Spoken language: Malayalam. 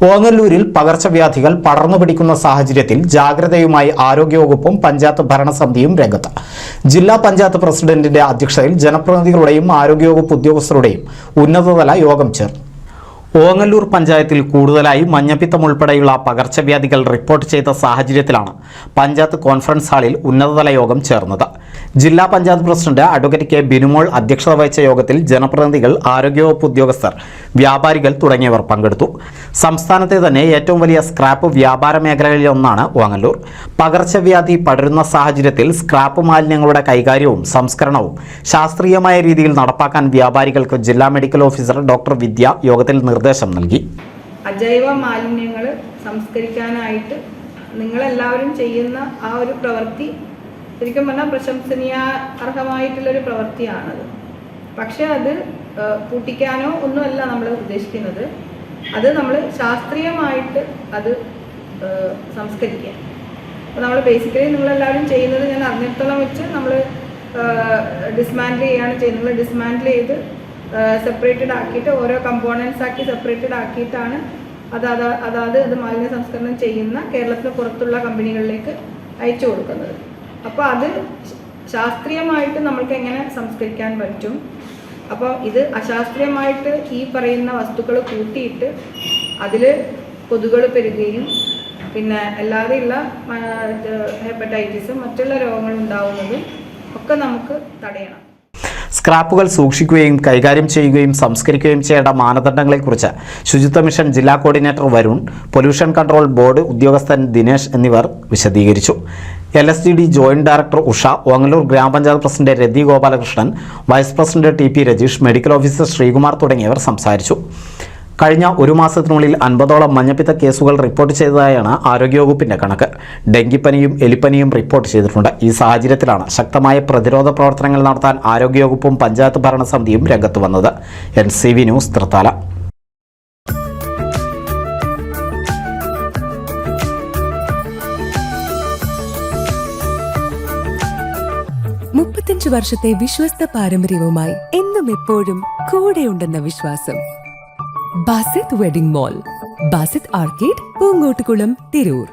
ഓങ്ങല്ലൂരിൽ പകർച്ചവ്യാധികൾ പടർന്നു പിടിക്കുന്ന സാഹചര്യത്തിൽ ജാഗ്രതയുമായി ആരോഗ്യവകുപ്പും പഞ്ചായത്ത് ഭരണസമിതിയും രംഗത്ത്. ജില്ലാ പഞ്ചായത്ത് പ്രസിഡന്റിന്റെ അധ്യക്ഷതയിൽ ജനപ്രതിനിധികളുടെയും ആരോഗ്യവകുപ്പ് ഉദ്യോഗസ്ഥരുടെയും ഉന്നതതല യോഗം ചേർന്നു. ഓങ്ങല്ലൂർ പഞ്ചായത്തിൽ കൂടുതലായി മഞ്ഞപ്പിത്തം ഉൾപ്പെടെയുള്ള പകർച്ചവ്യാധികൾ റിപ്പോർട്ട് ചെയ്ത സാഹചര്യത്തിലാണ് പഞ്ചായത്ത് കോൺഫറൻസ് ഹാളിൽ ഉന്നതതല യോഗം ചേർന്നത്. ജില്ലാ panchayat president advocate K Binumol അധ്യക്ഷത വഹിച്ച യോഗത്തിൽ ജനപ്രതിനിധികൾ, ആരോഗ്യവകുപ്പ് ഉദ്യോഗസ്ഥർ, വ്യാപാരികൾ തുടങ്ങിയവർ പങ്കെടുത്തു. സംസ്ഥാനത്തെ തന്നെ ഏറ്റവും വലിയ സ്ക്രാപ്പ് വ്യാപാര മേഖലകളിലൊന്നാണ് ഓങ്ങല്ലൂർ. പകർച്ചവ്യാധി പടരുന്ന സാഹചര്യത്തിൽ സ്ക്രാപ്പ് മാലിന്യങ്ങളുടെ കൈകാര്യവും സംസ്കരണവും ശാസ്ത്രീയമായ രീതിയിൽ നടപ്പാക്കാൻ വ്യാപാരികൾക്ക് ജില്ലാ മെഡിക്കൽ ഓഫീസർ ഡോക്ടർ വിദ്യ യോഗത്തിൽ നിർദ്ദേശം നൽകി. അജൈവ മാലിന്യങ്ങൾ സംസ്കരിക്കാനായിട്ട് നിങ്ങളെല്ലാവരും ചെയ്യുന്ന ആ ഒരു പ്രവൃത്തി ശരിക്കും പറഞ്ഞാൽ പ്രശംസനീയാർഹമായിട്ടുള്ളൊരു പ്രവൃത്തിയാണത്. പക്ഷെ അത് പൂട്ടിക്കാനോ ഒന്നുമല്ല നമ്മൾ ഉദ്ദേശിക്കുന്നത്. അത് നമ്മൾ ശാസ്ത്രീയമായിട്ട് അത് സംസ്കരിക്കുക. അപ്പോൾ നമ്മൾ ബേസിക്കലി നിങ്ങളെല്ലാവരും ചെയ്യുന്നത്, ഞാൻ അറിഞ്ഞിടത്തോളം വെച്ച് നമ്മൾ ഡിസ്മാൻഡിൽ ചെയ്യുകയാണ് ചെയ്യുന്നത്. ഡിസ്മാൻഡിൽ ചെയ്ത് സെപ്പറേറ്റഡ് ആക്കിയിട്ട് ഓരോ കമ്പോണൻസ് ആക്കി സെപ്പറേറ്റഡ് ആക്കിയിട്ടാണ് അതായത് അത് മാലിന്യ സംസ്കരണം ചെയ്യുന്ന കേരളത്തിന് പുറത്തുള്ള കമ്പനികളിലേക്ക് അയച്ചു കൊടുക്കുന്നത്. അപ്പോൾ അത് ശാസ്ത്രീയമായിട്ട് നമ്മൾക്ക് എങ്ങനെ സംസ്കരിക്കാൻ പറ്റും? അപ്പോൾ ഇത് അശാസ്ത്രീയമായിട്ട് ഈ പറയുന്ന വസ്തുക്കൾ കൂട്ടിയിട്ട് അതിൽ കൊതുകുകൾ പെരുകുകയും പിന്നെ അല്ലാതെയുള്ള ഹെപ്പറ്റൈറ്റിസും മറ്റുള്ള രോഗങ്ങൾ ഉണ്ടാവുന്നതും ഒക്കെ നമുക്ക് തടയണം. സ്ക്രാപ്പുകൾ സൂക്ഷിക്കുകയും കൈകാര്യം ചെയ്യുകയും സംസ്കരിക്കുകയും ചെയ്യേണ്ട മാനദണ്ഡങ്ങളെക്കുറിച്ച് ശുചിത്വ മിഷൻ ജില്ലാ coordinator Varun, pollution control board ഉദ്യോഗസ്ഥൻ ദിനേശ് എന്നിവർ വിശദീകരിച്ചു. LSGD joint director Usha, Ongallur ഗ്രാമപഞ്ചായത്ത് president Rathi Gopalakrishnan, vice president TP Rajeesh, medical officer Sreekumar തുടങ്ങിയവർ സംസാരിച്ചു. കഴിഞ്ഞ ഒരു മാസത്തിനുള്ളിൽ 50ഓളം മഞ്ഞപ്പിത്ത കേസുകൾ റിപ്പോർട്ട് ചെയ്തതായാണ് ആരോഗ്യവകുപ്പിന്റെ കണക്ക്. ഡെങ്കിപ്പനിയും എലിപ്പനിയും റിപ്പോർട്ട് ചെയ്തിട്ടുണ്ട്. ഈ സാഹചര്യത്തിലാണ് ശക്തമായ പ്രതിരോധ പ്രവർത്തനങ്ങൾ നടത്താൻ ആരോഗ്യവകുപ്പും പഞ്ചായത്ത് ഭരണസമിതിയും രംഗത്ത് വന്നത്. NCV news, Thrithala. വർഷത്തെ വിശ്വസ്ത പാരമ്പര്യവുമായി എന്നും എപ്പോഴും കൂടെയുണ്ടെന്ന വിശ്വാസം. Basith wedding mall, Basith arcade, Poongottukulam, Tirur.